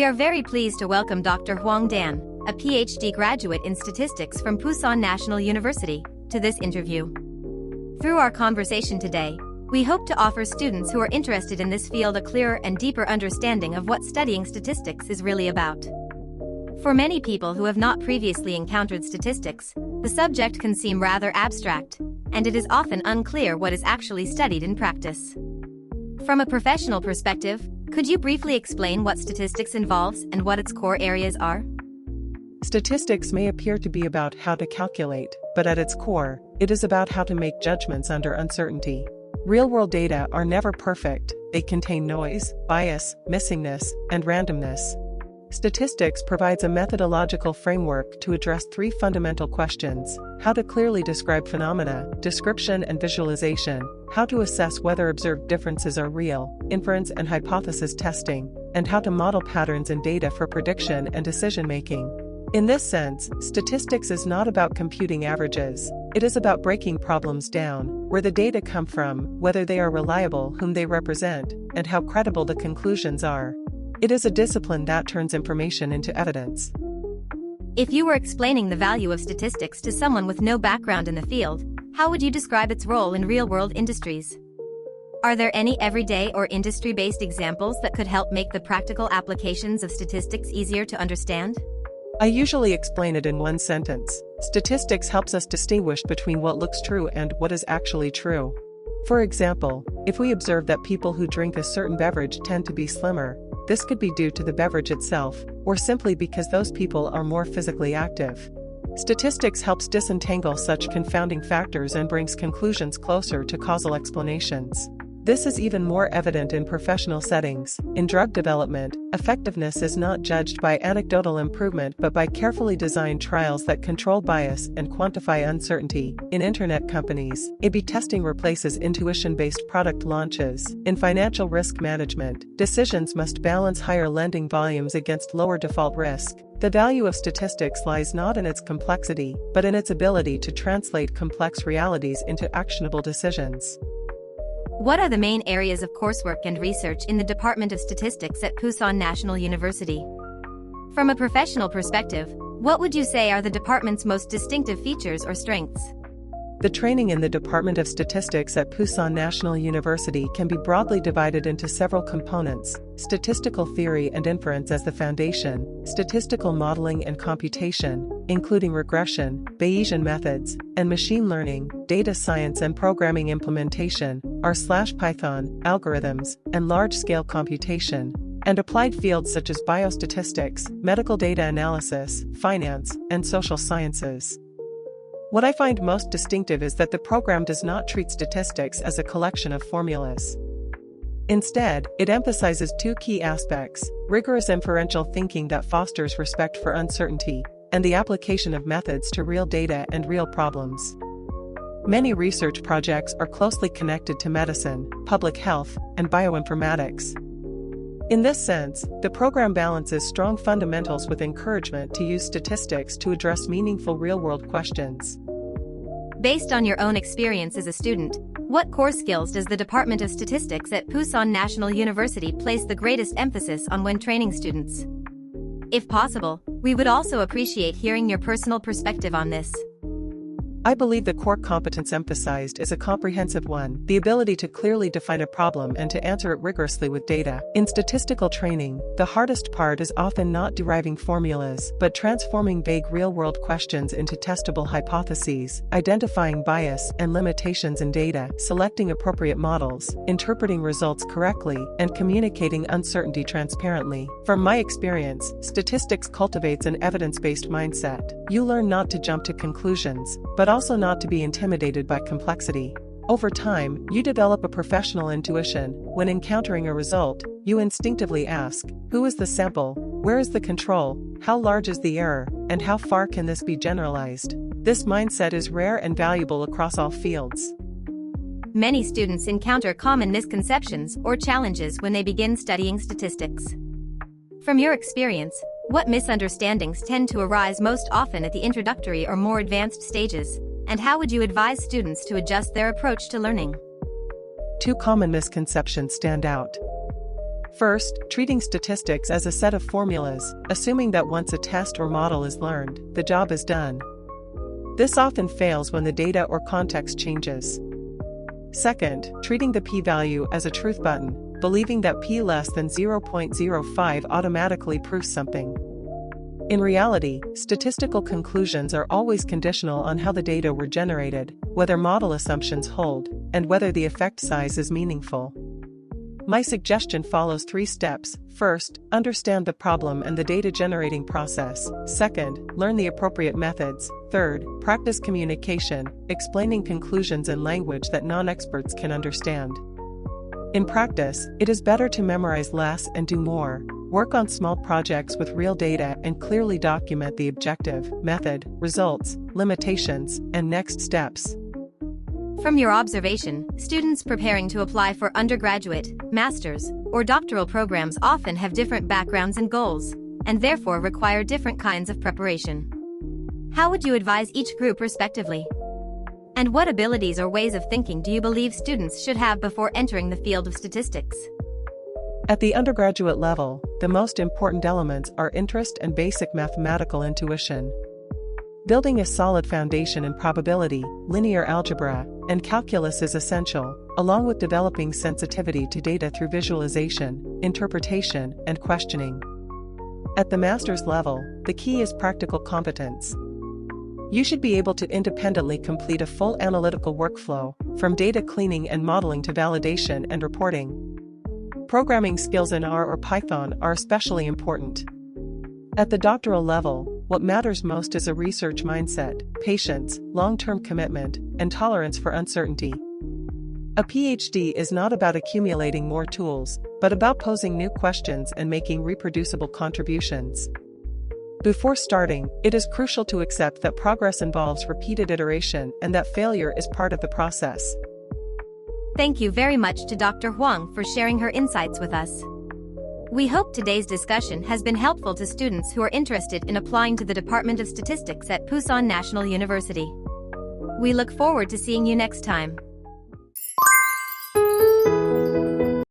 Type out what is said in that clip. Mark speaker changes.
Speaker 1: are very pleased to welcome Dr. Huang Dan, a PhD graduate in statistics from Pusan National University, to this interview. Through our conversation today, we hope to offer students who are interested in this field a clearer and deeper understanding of what studying statistics is really about. For many people who have not previously encountered statistics, the subject can seem rather abstract, and it is often unclear what is actually studied in practice. From a professional perspective, could you briefly explain what statistics involves and what its core areas are?
Speaker 2: Statistics may appear to be about how to calculate, but at its core, it is about how to make judgments under uncertainty. Real-world data are never perfect, they contain noise, bias, missingness, and randomness. Statistics provides a methodological framework to address three fundamental questions: how to clearly describe phenomena, description and visualization, how to assess whether observed differences are real, inference and hypothesis testing, and how to model patterns in data for prediction and decision-making. In this sense, statistics is not about computing averages, it is about breaking problems down, where the data come from, whether they are reliable, whom they represent, and how credible the conclusions are. It is a discipline that turns information into evidence.
Speaker 1: If you were explaining the value of statistics to someone with no background in the field, how would you describe its role in real-world industries? Are there any everyday or industry-based examples that could help make the practical applications of statistics easier to understand?
Speaker 2: I usually explain it in one sentence. Statistics helps us distinguish between what looks true and what is actually true. For example, if we observe that people who drink a certain beverage tend to be slimmer, this could be due to the beverage itself, or simply because those people are more physically active. Statistics helps disentangle such confounding factors and brings conclusions closer to causal explanations. This is even more evident in professional settings. In drug development, effectiveness is not judged by anecdotal improvement but by carefully designed trials that control bias and quantify uncertainty. In internet companies, A/B testing replaces intuition-based product launches. In financial risk management, decisions must balance higher lending volumes against lower default risk. The value of statistics lies not in its complexity, but in its ability to translate complex realities into actionable decisions.
Speaker 1: What are the main areas of coursework and research in the Department of Statistics at Pusan National University? From a professional perspective, what would you say are the department's most distinctive features or strengths?
Speaker 2: The training in the Department of Statistics at Pusan National University can be broadly divided into several components: statistical theory and inference as the foundation, statistical modeling and computation, including regression, Bayesian methods, and machine learning, data science and programming implementation, R/Python, algorithms, and large-scale computation, and applied fields such as biostatistics, medical data analysis, finance, and social sciences. What I find most distinctive is that the program does not treat statistics as a collection of formulas. Instead, it emphasizes two key aspects: rigorous inferential thinking that fosters respect for uncertainty, and the application of methods to real data and real problems. Many research projects are closely connected to medicine, public health, and bioinformatics. In this sense, the program balances strong fundamentals with encouragement to use statistics to address meaningful real-world questions.
Speaker 1: Based on your own experience as a student, what core skills does the Department of Statistics at Pusan National University place the greatest emphasis on when training students? If possible, we would also appreciate hearing your personal perspective on this.
Speaker 2: I believe the core competence emphasized is a comprehensive one: the ability to clearly define a problem and to answer it rigorously with data. In statistical training, the hardest part is often not deriving formulas, but transforming vague real-world questions into testable hypotheses, identifying bias and limitations in data, selecting appropriate models, interpreting results correctly, and communicating uncertainty transparently. From my experience, statistics cultivates an evidence-based mindset. You learn not to jump to conclusions, but also not to be intimidated by complexity. Over time, you develop a professional intuition. When encountering a result, you instinctively ask, who is the sample? Where is the control? How large is the error? And how far can this be generalized? This mindset is rare and valuable across all fields.
Speaker 1: Many students encounter common misconceptions or challenges when they begin studying statistics. From your experience, what misunderstandings tend to arise most often at the introductory or more advanced stages, and how would you advise students to adjust their approach to learning?
Speaker 2: Two common misconceptions stand out. First, treating statistics as a set of formulas, assuming that once a test or model is learned, the job is done. This often fails when the data or context changes. Second, treating the p-value as a truth button, believing that p less than 0.05 automatically proves something. In reality, statistical conclusions are always conditional on how the data were generated, whether model assumptions hold, and whether the effect size is meaningful. My suggestion follows 3 steps. First, understand the problem and the data generating process. Second, learn the appropriate methods. Third, practice communication, explaining conclusions in language that non-experts can understand. In practice, it is better to memorize less and do more. Work on small projects with real data and clearly document the objective, method, results, limitations, and next steps.
Speaker 1: From your observation, students preparing to apply for undergraduate, master's, or doctoral programs often have different backgrounds and goals, and therefore require different kinds of preparation. How would you advise each group respectively? And what abilities or ways of thinking do you believe students should have before entering the field of statistics?
Speaker 2: At the undergraduate level, the most important elements are interest and basic mathematical intuition. Building a solid foundation in probability, linear algebra, and calculus is essential, along with developing sensitivity to data through visualization, interpretation, and questioning. At the master's level, the key is practical competence. You should be able to independently complete a full analytical workflow, from data cleaning and modeling to validation and reporting. Programming skills in R or Python are especially important. At the doctoral level, what matters most is a research mindset, patience, long-term commitment, and tolerance for uncertainty. A PhD is not about accumulating more tools, but about posing new questions and making reproducible contributions. Before starting, it is crucial to accept that progress involves repeated iteration and that failure is part of the process.
Speaker 1: Thank you very much to Dr. Huang for sharing her insights with us. We hope today's discussion has been helpful to students who are interested in applying to the Department of Statistics at Pusan National University. We look forward to seeing you next time.